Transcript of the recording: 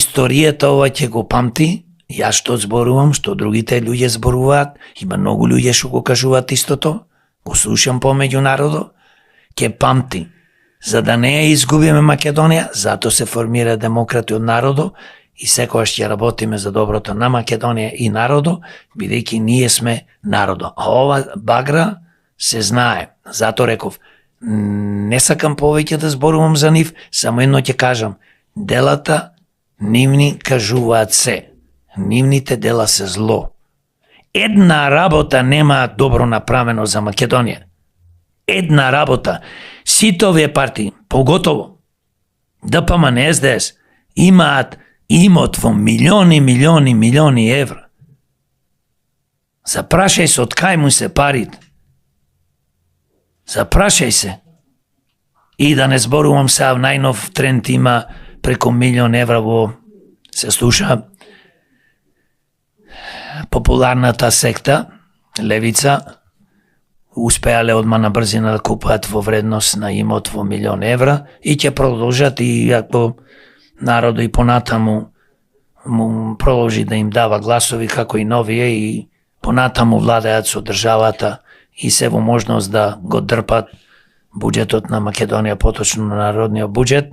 Историјата ова ќе го памти, јас што зборувам, што другите луѓе зборуваат, има многу луѓе што го кажуваат истото, го слушам помеѓу народо, ќе памти. За да не ја изгубиме Македонија, зато се формира демократи од народо и секогаш ќе работиме за доброто на Македонија и народо, бидејќи ние сме народо. А ова багра се знае. Зато реков, не сакам повеќе да зборувам за нив, само едно ќе кажам, делата нивни кажуваат се. Нивните дела се зло. Една работа нема добро направено за Македонија. Една работа. Сите овие партии, поготово ДПМН, СДС, имаат имот во милиони евра. Запрашај се од кај му се парите. Запрашај се. И да не зборувам сега, најнов тренд има преку милион евра во, се слуша, популарната секта, Левица, успеале одма на брзина да купаат во вредност на имот во милион евра и ќе продолжат и ако народо и понатаму му продолжи да им дава гласови како и новие и понатаму владеат со државата и се во можност да го дрпат буџетот на Македонија, поточно на народниот буџет,